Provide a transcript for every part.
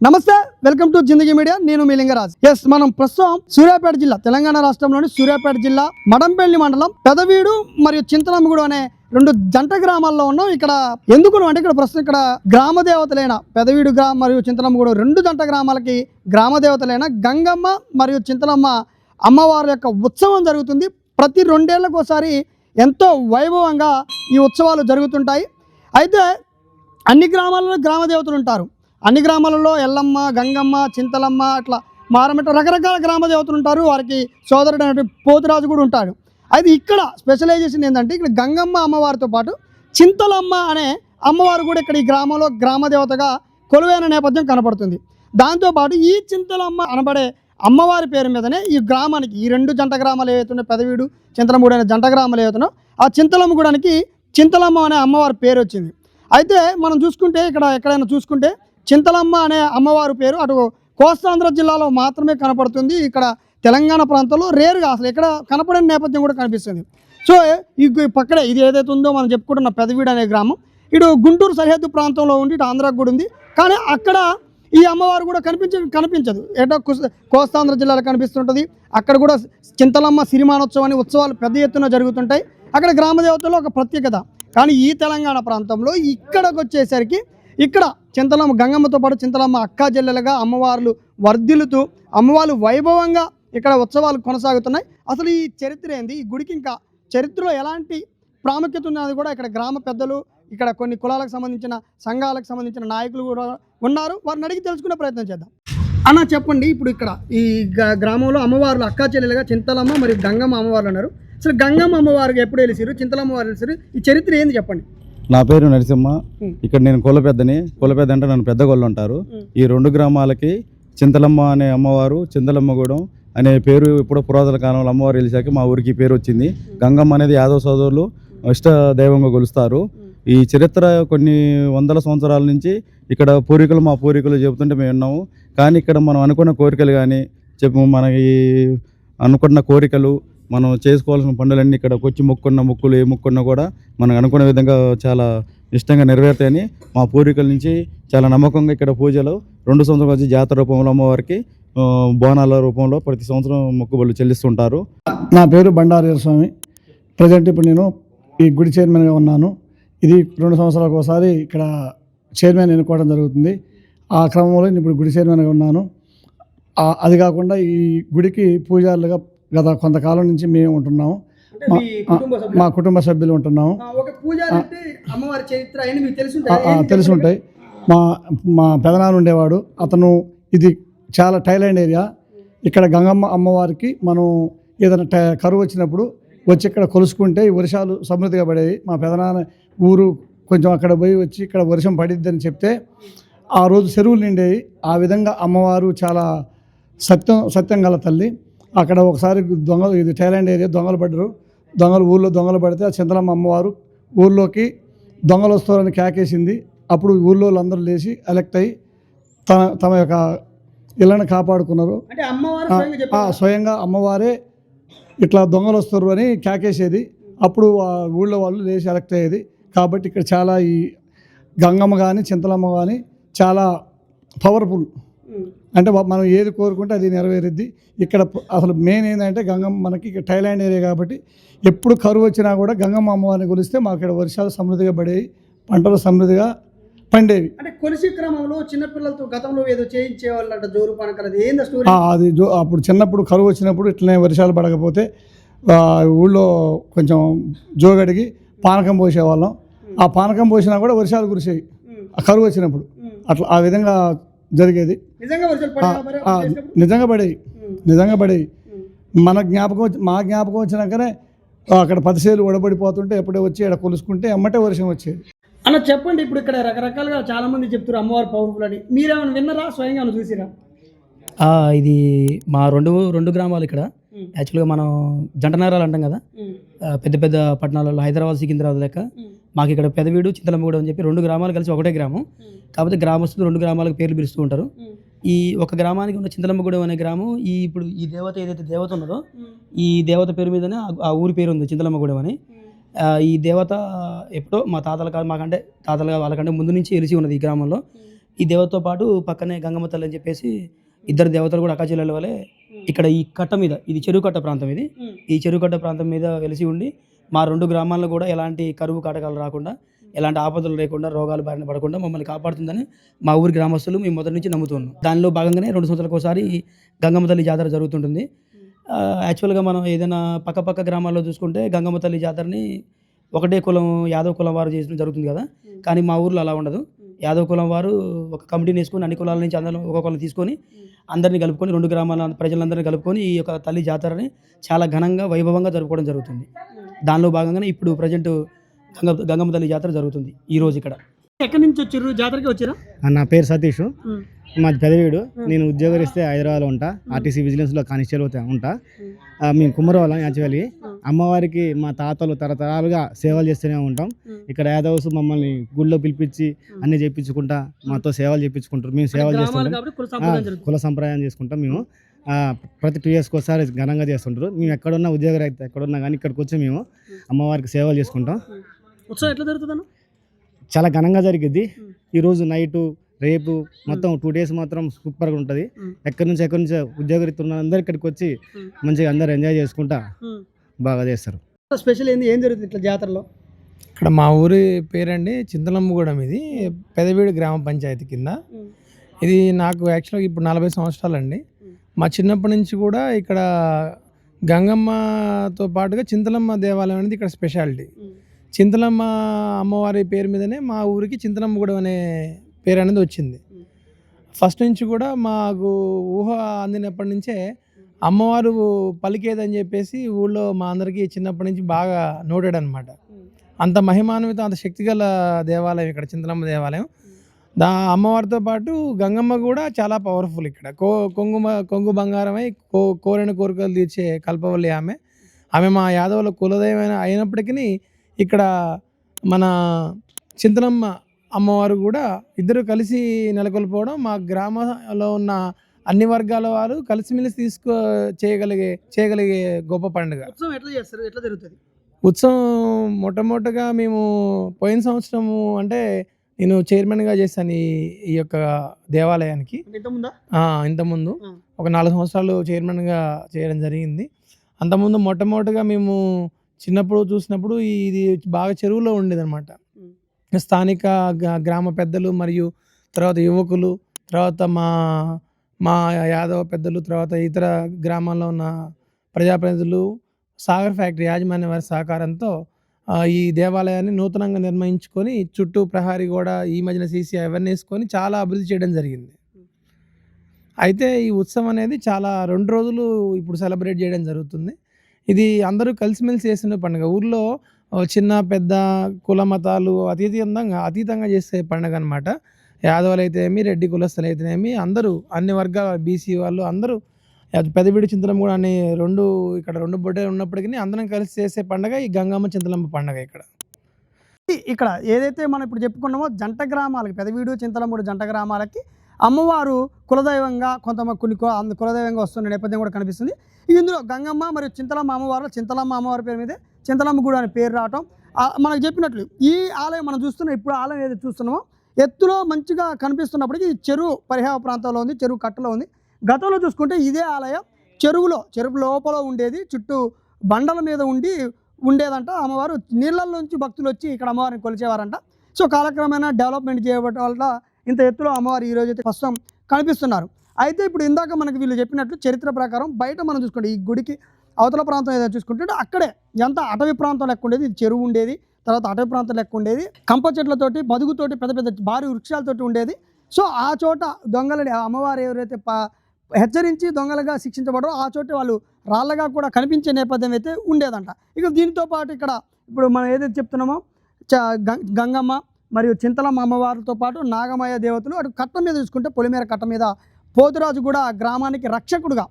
నమస్తే, welcome to Zindagi media. నేను మీ Lingaraj. Yes, మనం ప్రస్తుతం సూర్యాపేట జిల్లా, తెలంగాణ రాష్ట్రంలోని సూర్యాపేట జిల్లా మడంపల్లి మండలం పెదవీడు మరియు చింతలమ్మగూడు అనే రెండు జంట గ్రామాల్లో ఉన్నాం. ఇక్కడ ఎందుకు అంటే ఇక్కడ ప్రస్తుతం ఇక్కడ గ్రామ దేవతలైన పెదవీడు మరియు చింతలమ్మగూడు రెండు జంట గ్రామాలకి గ్రామ దేవతలైన గంగమ్మ మరియు చింతలమ్మ అమ్మవారి యొక్క ఉత్సవం జరుగుతుంది. ప్రతి 2 ఏళ్లకు ఒకసారి ఎంతో వైభవంగా ఈ ఉత్సవాలు జరుగుతుంటాయి. అయితే అన్ని గ్రామాలలో గ్రామ దేవతలు ఉంటారు. అన్ని గ్రామాలలో ఎల్లమ్మ, గంగమ్మ, చింతలమ్మ, అట్లా మారమెట్ట రకరకాల గ్రామ దేవతలు ఉంటారు. వారికి సోదరుడు అనేటువంటి పోతురాజు కూడా ఉంటాడు. అయితే ఇక్కడ స్పెషలైజేషన్ ఏంటంటే ఇక్కడ గంగమ్మ అమ్మవారితో పాటు చింతలమ్మ అనే అమ్మవారు కూడా ఇక్కడ ఈ గ్రామంలో గ్రామ దేవతగా కొలువైన నేపథ్యం కనపడుతుంది. దాంతోపాటు ఈ చింతలమ్మ అనబడే అమ్మవారి పేరు మీదనే ఈ గ్రామానికి ఈ రెండు జంట గ్రామాలు ఏవైతున్నాయో పెదవీడు చింతలమ్మగూడు అనే జంట గ్రామాలు ఏవైతున్నాయో ఆ చింతలమ్మగూడానికి చింతలమ్మ అనే అమ్మవారి పేరు వచ్చింది. అయితే మనం చూసుకుంటే ఇక్కడ ఎక్కడైనా చూసుకుంటే చింతలమ్మ అనే అమ్మవారి పేరు అటు కోస్తాంధ్ర జిల్లాలో మాత్రమే కనపడుతుంది. ఇక్కడ తెలంగాణ ప్రాంతంలో రేరుగా అసలు ఇక్కడ కనపడని నేపథ్యం కూడా కనిపిస్తుంది. సో ఈ పక్కనే ఇది ఏదైతే ఉందో మనం చెప్పుకుంటున్న పెదవీడు అనే గ్రామం ఇటు గుంటూరు సరిహద్దు ప్రాంతంలో ఉండి ఇటు ఆంధ్రాకు కూడా ఉంది. కానీ అక్కడ ఈ అమ్మవారు కూడా కనిపించదు. ఏటో కోస్తాంధ్ర జిల్లాలో కనిపిస్తుంటుంది. అక్కడ కూడా చింతలమ్మ సిరిమానోత్సవం అనే ఉత్సవాలు పెద్ద ఎత్తున జరుగుతుంటాయి. అక్కడ గ్రామ దేవతల్లో ఒక ప్రత్యేకత. కానీ ఈ తెలంగాణ ప్రాంతంలో ఇక్కడికి వచ్చేసరికి ఇక్కడ చింతలమ్మ గంగమ్మతో పాటు చింతలమ్మ అక్కా చెల్లెలుగా అమ్మవార్లు వర్ధిల్లుతూ అమ్మవార్లు వైభవంగా ఇక్కడ ఉత్సవాలు కొనసాగుతున్నాయి. అసలు ఈ చరిత్ర ఏంది, ఈ గుడికి ఇంకా చరిత్రలో ఎలాంటి ప్రాముఖ్యత ఉన్నది కూడా ఇక్కడ గ్రామ పెద్దలు, ఇక్కడ కొన్ని కులాలకు సంబంధించిన సంఘాలకు సంబంధించిన నాయకులు కూడా ఉన్నారు. వారిని అడిగి తెలుసుకునే ప్రయత్నం చేద్దాం. అన్న చెప్పండి, ఇప్పుడు ఇక్కడ ఈ గ్రామంలో అమ్మవార్లు అక్కా చెల్లెలుగా చింతలమ్మ మరియు గంగమ్మ అమ్మవార్లు ఉన్నారు. అసలు గంగమ్మ అమ్మవారికి ఎప్పుడు వెలిసారు, చింతలమ్మ వారు వెలిసారు, ఈ చరిత్ర ఏంది చెప్పండి. నా పేరు నరసింహ. ఇక్కడ నేను కులపెద్దని. కులపెద్ద అంటే నన్ను పెద్ద గొల్లు అంటారు. ఈ రెండు గ్రామాలకి చింతలమ్మ అనే అమ్మవారు, చింతలమ్మగూడెం అనే పేరు ఇప్పుడు పురాతన కాలంలో అమ్మవారు వెలిసాక మా ఊరికి పేరు వచ్చింది. గంగమ్మ అనేది యాదవ సోదరులు ఇష్ట దైవంగా కొలుస్తారు. ఈ చరిత్ర కొన్ని వందల సంవత్సరాల నుంచి ఇక్కడ మా పూర్వీకులు చెబుతుంటే మేము విన్నాము. కానీ ఇక్కడ మనం అనుకున్న కోరికలు కానీ మనకి అనుకున్న కోరికలు మనం చేసుకోవాల్సిన పనులన్నీ ఇక్కడికి వచ్చి మొక్కున్న మొక్కులు ఏ మొక్కున్నా కూడా మనం అనుకున్న విధంగా చాలా ఇష్టంగా నెరవేరుతాయని మా పూర్వీకుల నుంచి చాలా నమ్మకంగా ఇక్కడ పూజలు 2 సంవత్సరాల వచ్చి జాతర రూపంలో అమ్మవారికి బోనాల రూపంలో ప్రతి సంవత్సరం మొక్కుబళ్ళు చెల్లిస్తుంటారు. నా పేరు బండారి స్వామి. ప్రజెంట్ ఇప్పుడు నేను ఈ గుడి చైర్మన్గా ఉన్నాను. ఇది 2 సంవత్సరాలకు ఒకసారి ఇక్కడ చైర్మన్ ఎన్నుకోవడం జరుగుతుంది. ఆ క్రమంలో నేను ఇప్పుడు గుడి చైర్మన్గా ఉన్నాను. అది కాకుండా ఈ గుడికి పూజారులుగా గత కొంతకాలం నుంచి మేము ఉంటున్నాము. మా కుటుంబ సభ్యులు ఉంటున్నాము. తెలిసి ఉంటాయి. మా పెదనాన్న ఉండేవాడు. అతను ఇది చాలా టైలాండ్ ఏరియా. ఇక్కడ గంగమ్మ అమ్మవారికి మనం ఏదైనా కరువు వచ్చినప్పుడు వచ్చి ఇక్కడ కొలుసుకుంటే ఈ వర్షాలు సమృద్ధిగా పడేవి. మా పెదనాన్న ఊరు కొంచెం అక్కడ పోయి వచ్చి ఇక్కడ వర్షం పడిద్దని చెప్తే ఆ రోజు చెరువులు నిండేవి. ఆ విధంగా అమ్మవారు చాలా సత్యం గల తల్లి. అక్కడ ఒకసారి దొంగలు, ఇది టైలాండ్ ఏరియా, దొంగలు పడ్డారు. ఊళ్ళో దొంగలు పడితే ఆ చింతలమ్మ అమ్మవారు ఊళ్ళోకి దొంగలు వస్తారని కేకేసింది. అప్పుడు ఊళ్ళో అందరూ లేచి ఎలక్ట్ అయ్యి తమ యొక్క ఇళ్ళని కాపాడుకున్నారు. స్వయంగా అమ్మవారే ఇట్లా దొంగలు వస్తారు అని కేకేసేది. అప్పుడు ఊళ్ళో వాళ్ళు లేచి ఎలక్ట్ అయ్యేది. కాబట్టి ఇక్కడ చాలా ఈ గంగమ్మ కానీ చింతలమ్మ కానీ చాలా పవర్ఫుల్. అంటే మనం ఏది కోరుకుంటే అది నెరవేరుద్ది. ఇక్కడ అసలు మెయిన్ ఏంటంటే గంగమ్మ మనకి ఇక్కడ టైలాండ్ ఏరియా కాబట్టి ఎప్పుడు కరువు వచ్చినా కూడా గంగమ్మ అమ్మవారిని కొలిస్తే మాకు ఇక్కడ వర్షాలు సమృద్ధిగా పడేవి, పంటలు సమృద్ధిగా పండేవి. అంటే కొలిసి క్రమంలో చిన్నపిల్లలతో గతంలో ఏదో చేయించేవాళ్ళంట, జోరు పనకలది ఏంది స్టోరీ? అది అప్పుడు చిన్నప్పుడు కరువు వచ్చినప్పుడు ఇట్లనే వర్షాలు పడకపోతే ఊళ్ళో కొంచెం జోగడిగి పానకం పోసేవాళ్ళం. ఆ పానకం పోసినా కూడా వర్షాలు కురిసేవి ఆ కరువు వచ్చినప్పుడు. అట్లా ఆ విధంగా జరిగేది. నిజంగా పడేవి. మా జ్ఞాపకం వచ్చినాకనే అక్కడ 10 సేలు ఉడబడిపోతుంటే ఎప్పుడే వచ్చి ఇక్కడ కొలుసుకుంటే ఎమ్మటే వర్షం వచ్చేది. అన్న చెప్పండి, ఇప్పుడు ఇక్కడ రకరకాలుగా చాలా మంది చెప్తారు అమ్మవారు పవర్ఫుల్ అని, మీరేమైనా విన్నారా, స్వయంగా చూసిరా? ఇది మా రెండు గ్రామాలు ఇక్కడ. యాక్చువల్గా మనం జంట నగరాలు అంటాం కదా, పెద్ద పెద్ద పట్టణాలలో హైదరాబాద్, సికింద్రాబాద్ లెక్క మాకు ఇక్కడ పెదవీడు, చింతలమ్మగూడెం అని చెప్పి 2 గ్రామాలు కలిసి ఒకటే గ్రామం. కాకపోతే గ్రామస్తులు 2 గ్రామాలకు పేర్లు పిలుస్తూ ఉంటారు. ఈ ఒక గ్రామానికి ఉన్న చింతలమ్మగూడెం అనే గ్రామం ఇప్పుడు ఈ దేవత ఏదైతే దేవత ఉన్నదో ఈ దేవత పేరు మీదనే ఆ ఊరి పేరు ఉంది చింతలమ్మగూడెం అని. ఈ దేవత ఎప్పుడో మా తాతల వాళ్ళకంటే ముందు నుంచి వెలిసి ఉన్నది ఈ గ్రామంలో. ఈ దేవతతో పాటు పక్కనే గంగమ్మ తల్లి అని చెప్పేసి ఇద్దరు దేవతలు కూడా అక్కాచెల్లెల వలె ఇక్కడ ఈ కట్ట మీద, ఇది చెరువు కట్ట ప్రాంతం, ఇది ఈ చెరువు కట్ట ప్రాంతం మీద వెలిసి ఉండి మా 2 గ్రామాల్లో కూడా ఎలాంటి కరువు కాటకాలు రాకుండా, ఎలాంటి ఆపదలు లేకుండా, రోగాలు బారిన పడకుండా మమ్మల్ని కాపాడుతుందని మా ఊరి గ్రామస్తులు మేము మొదటి నుంచి నమ్ముతున్నాం. దానిలో భాగంగానే 2 సంవత్సరాలకు ఒకసారి గంగమ్మ తల్లి జాతర జరుగుతుంటుంది. యాక్చువల్గా మనం ఏదైనా పక్క గ్రామాల్లో చూసుకుంటే గంగమ్మ తల్లి జాతరని ఒకటే కులం, యాదవ్ కులం వారు చేసిన జరుగుతుంది కదా, కానీ మా ఊర్లో అలా ఉండదు. యాదవ్ కులం వారు ఒక కమిటీని వేసుకొని అన్ని కులాల నుంచి అందరూ ఒక్కొక్కరిని తీసుకొని అందరినీ కలుపుకొని 2 గ్రామాల ప్రజలందరినీ కలుపుకొని ఈ యొక్క తల్లి జాతరని చాలా ఘనంగా వైభవంగా జరుపుకోవడం జరుగుతుంది. దానిలో భాగంగానే ఇప్పుడు ప్రజెంట్ గంగమ్మ తల్లి జాతర జరుగుతుంది ఈ రోజు ఇక్కడ. ఎక్కడి నుంచి వచ్చారు? జాతరకి వచ్చారా? నా పేరు సతీష్, మాది పెదవీడు. నేను ఉద్యోగరిస్తే హైదరాబాద్లో ఉంటా, ఆర్టీసీ విజిలెన్స్లో కానిస్టేబుల్ ఉంటా. మేము కుమ్మరవాళ్ళం. యాక్చువల్లీ అమ్మవారికి మా తాతలు తరతరాలుగా సేవలు చేస్తూనే ఉంటాం. ఇక్కడ యాదవ్స్ మమ్మల్ని గుళ్ళో పిలిపించి అన్ని చేయించుకుంటా మాతో సేవలు చేయించుకుంటారు. మేము సేవలు చేస్తుంటాం, కుల సంప్రదాయం చేసుకుంటాం. మేము ప్రతి 2 years ఒకసారి ఘనంగా చేస్తుంటారు. మేము ఎక్కడున్నా ఉద్యోగరీత్యా ఎక్కడున్నా కానీ ఇక్కడికి వచ్చి మేము అమ్మవారికి సేవలు చేసుకుంటాం. ఉత్సవం ఎట్లా జరుగుతుందన్న? చాలా ఘనంగా జరిగిద్ది. ఈరోజు నైటు, రేపు మొత్తం 2 days మాత్రం సూపర్గా ఉంటుంది. ఎక్కడి నుంచి ఉద్యోగరీత్యా ఉన్న అందరు ఇక్కడికి వచ్చి మంచిగా అందరు ఎంజాయ్ చేసుకుంటా బాగా చేస్తారు. స్పెషల్ ఏంది, ఏం జరుగుతుంది ఇట్లా జాతరలో? ఇక్కడ మా ఊరి పేరండి చింతలమ్మగూడెం. ఇది పెదవీడు గ్రామ పంచాయతీ కింద. ఇది నాకు యాక్చువల్గా ఇప్పుడు 40 సంవత్సరాలండి. మా చిన్నప్పటి నుంచి కూడా ఇక్కడ గంగమ్మతో పాటుగా చింతలమ్మ దేవాలయం అనేది ఇక్కడ స్పెషాలిటీ. చింతలమ్మ అమ్మవారి పేరు మీదనే మా ఊరికి చింతలమ్మగూడెం అనే పేరు అనేది వచ్చింది. ఫస్ట్ నుంచి కూడా మాకు ఊహ అందినప్పటి నుంచే అమ్మవారు పలికేదని చెప్పేసి ఊళ్ళో మా అందరికీ చిన్నప్పటి నుంచి బాగా నోటెడ్ అనమాట. అంత మహిమాన్వితం, అంత శక్తిగల దేవాలయం ఇక్కడ చింతలమ్మ దేవాలయం. అమ్మవారితో పాటు గంగమ్మ కూడా చాలా పవర్ఫుల్. ఇక్కడ కొంగు బంగారమై కోరిన కోరికలు తీర్చే కల్పవల్లి ఆమె మా యాదవుల కులదైవమైన అయినప్పటికీ ఇక్కడ మన చింతలమ్మ అమ్మవారు కూడా ఇద్దరు కలిసి నెలకొల్పోవడం, మా గ్రామంలో ఉన్న అన్ని వర్గాల వారు కలిసిమెలిసి చేయగలిగే గొప్ప పండుగ. ఉత్సవం ఎట్లా చేస్తారు, ఎట్లా జరుగుతుంది? ఉత్సవం మొట్టమొదటిగా మేము పోయిన సంవత్సరము అంటే నేను చైర్మన్గా చేశాను ఈ యొక్క దేవాలయానికి. ఇంతకుముందు ఒక 4 సంవత్సరాలు చైర్మన్గా చేయడం జరిగింది. అంతకుముందు మొట్టమొదటిగా మేము చిన్నప్పుడు చూసినప్పుడు ఇది బాగా చెరువులో ఉండేదన్నమాట. స్థానిక గ్రామ పెద్దలు మరియు తర్వాత యువకులు, తర్వాత మా యాదవ పెద్దలు, తర్వాత ఇతర గ్రామాల్లో ఉన్న ప్రజాప్రతినిధులు, సాగర్ ఫ్యాక్టరీ యాజమాన్య వారి సహకారంతో ఈ దేవాలయాన్ని నూతనంగా నిర్మించుకొని చుట్టూ ప్రహారీ గోడ, ఈ మధ్యన సీసీ అవన్నీ వేసుకొని చాలా అభివృద్ధి చేయడం జరిగింది. అయితే ఈ ఉత్సవం అనేది చాలా 2 రోజులు ఇప్పుడు సెలబ్రేట్ చేయడం జరుగుతుంది. ఇది అందరూ కలిసిమెలిసి చేసిన పండుగ. ఊర్లో చిన్న పెద్ద కుల మతాలు అతీతంగా చేసే పండుగ అనమాట. యాదవులు అయితేనేమి, రెడ్డి కులస్తులు అయితేనేమి, అందరూ అన్ని వర్గాల బీసీ వాళ్ళు అందరూ పెదవీడు చింతలమ్మ అనే ఇక్కడ 2 బొడ్డలు ఉన్నప్పటికీ అందరం కలిసి చేసే పండుగ ఈ గంగమ్మ చింతలమ్మ పండుగ. ఇక్కడ ఏదైతే మనం ఇప్పుడు చెప్పుకున్నామో జంట గ్రామాలకి, పెదవీడు చింతలమ్మ జంట గ్రామాలకి అమ్మవారు కులదైవంగా కొన్ని కులదైవంగా వస్తున్న నేపథ్యం కూడా కనిపిస్తుంది. ఇందులో గంగమ్మ మరియు చింతలమ్మ అమ్మవారు, చింతలమ్మ అమ్మవారి పేరు మీదే చింతలమ్మ గుడి అనే పేరు రావటం మనకు చెప్పినట్లు ఈ ఆలయం మనం చూస్తున్నాం. ఇప్పుడు ఆలయం ఏదైతే చూస్తున్నామో ఎత్తులో మంచిగా కనిపిస్తున్నప్పటికీ చెరువు పరిహార ప్రాంతంలో ఉంది, చెరువు కట్టలో ఉంది. గతంలో చూసుకుంటే ఇదే ఆలయం చెరువు లోపల ఉండేది, చుట్టూ బండల మీద ఉండేదంట. అమ్మవారు నీళ్ళల్లోంచి భక్తులు వచ్చి ఇక్కడ అమ్మవారిని కొలిచేవారంట. సో కాలక్రమేణా డెవలప్మెంట్ చేయబడటం వల్ల ఇంత ఎత్తులో అమ్మవారు ఈరోజు అయితే ప్రస్తుతం కనిపిస్తున్నారు. అయితే ఇప్పుడు ఇందాక మనకి వీళ్ళు చెప్పినట్లు చరిత్ర ప్రకారం బయట మనం చూసుకుంటే ఈ గుడికి అవతల ప్రాంతం ఏదైనా చూసుకుంటే అక్కడే ఎంత అటవీ ప్రాంతం లెక్క ఉండేది, చెరువు ఉండేది, తర్వాత అటవీ ప్రాంతం లెక్క ఉండేది, కంప చెట్లతోటి, బదుగుతోటి, పెద్ద పెద్ద భారీ వృక్షాలతోటి ఉండేది. సో ఆ చోట దొంగలని అమ్మవారు ఎవరైతే హెచ్చరించి దొంగలుగా శిక్షించబడరో ఆ చోట వాళ్ళు రాళ్ళగా కూడా కనిపించే నేపథ్యం అయితే ఉండేదంట. ఇక దీంతో పాటు ఇక్కడ ఇప్పుడు మనం ఏదైతే చెప్తున్నామో గంగమ్మ మరియు చింతలమ్మ అమ్మవారితో పాటు నాగమయ్య దేవతలు, అటు కట్ట మీద చూసుకుంటే పొలిమేర కట్ట మీద పోతురాజు కూడా గ్రామానికి రక్షకుడుగా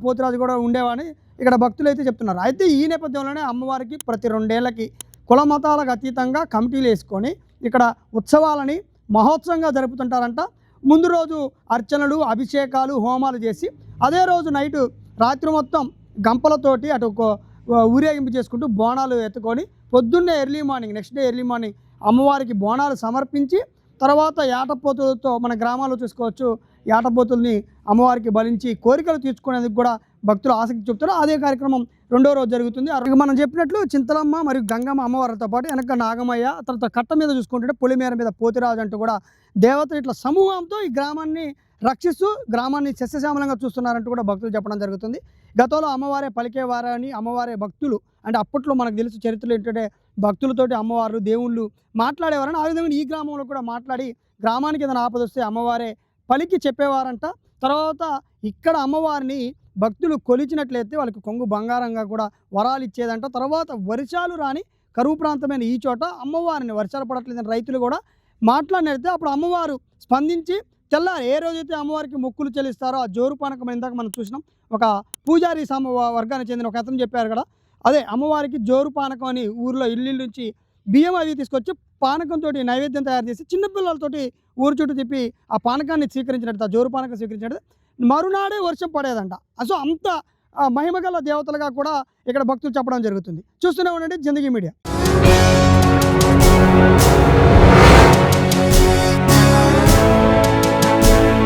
పోతురాజు కూడా ఉండేవాడిని ఇక్కడ భక్తులు అయితే చెప్తున్నారు. అయితే ఈ నేపథ్యంలోనే అమ్మవారికి ప్రతి 2 ఏళ్ళకి కుల మతాలకు అతీతంగా కమిటీలు వేసుకొని ఇక్కడ ఉత్సవాలని మహోత్సవంగా జరుపుతుంటారంట. ముందు రోజు అర్చనలు, అభిషేకాలు, హోమాలు చేసి అదే రోజు నైటు రాత్రి మొత్తం గంపలతోటి అటు ఊరేగింపు చేసుకుంటూ బోనాలు ఎత్తుకొని పొద్దున్నే నెక్స్ట్ డే ఎర్లీ మార్నింగ్ అమ్మవారికి బోనాలు సమర్పించి తర్వాత యాటపోతులతో మన గ్రామాల్లో చూసుకోవచ్చు, యాటపోతుల్ని అమ్మవారికి బలించి కోరికలు తీర్చుకునేందుకు కూడా భక్తులు ఆసక్తి చూపుతారు. అదే కార్యక్రమం రెండో రోజు జరుగుతుంది. మనం చెప్పినట్లు చింతలమ్మ మరియు గంగమ్మ అమ్మవారితో పాటు వెనక నాగమయ్య, తర్వాత కట్ట మీద చూసుకుంటుంటే పులిమేర మీద పోతిరాజు అంటూ కూడా దేవతలు ఇట్లా సమూహంతో ఈ గ్రామాన్ని రక్షిస్తూ గ్రామాన్ని సస్యశ్యామలంగా చూస్తున్నారంటూ కూడా భక్తులు చెప్పడం జరుగుతుంది. గతంలో అమ్మవారే పలికేవారని, అమ్మవారే భక్తులు అంటే అప్పట్లో మనకు తెలుసు చరిత్రలు ఏంటంటే భక్తులతోటి అమ్మవారు దేవుళ్ళు మాట్లాడేవారని, ఆ విధంగా ఈ గ్రామంలో కూడా మాట్లాడి గ్రామానికి ఏదైనా ఆపదొస్తే అమ్మవారే పలికి చెప్పేవారంట. తర్వాత ఇక్కడ అమ్మవారిని భక్తులు కొలిచినట్లయితే వాళ్ళకి కొంగు బంగారంగా కూడా వరాలు ఇచ్చేదంట. తర్వాత వర్షాలు రాని కరువు ప్రాంతమైన ఈ చోట అమ్మవారిని వర్షాలు పడట్లేదని రైతులు కూడా మాట్లాడినట్లయితే అప్పుడు అమ్మవారు స్పందించి తెల్లారి ఏ రోజైతే అమ్మవారికి మొక్కులు చెల్లిస్తారో ఆ జోరు పానకం ఇందాక మనం చూసినాం, ఒక పూజారి వర్గానికి చెందిన ఒక అతను చెప్పారు కదా, అదే అమ్మవారికి జోరు పానకం అని ఊరిలో ఇల్లు నుంచి బియ్యం అవి తీసుకొచ్చి పానకంతో నైవేద్యం తయారు చేసి చిన్నపిల్లలతోటి ఊరు చుట్టూ తిప్పి ఆ పానకాన్ని స్వీకరించినట్టు, ఆ జోరు పానకం స్వీకరించినట్టు మరునాడే వర్షం పడేదంట. సో అంత మహిమగల దేవతలుగా కూడా ఇక్కడ భక్తులు చెప్పడం జరుగుతుంది. చూస్తూనే ఉండండి జిందగీ మీడియా.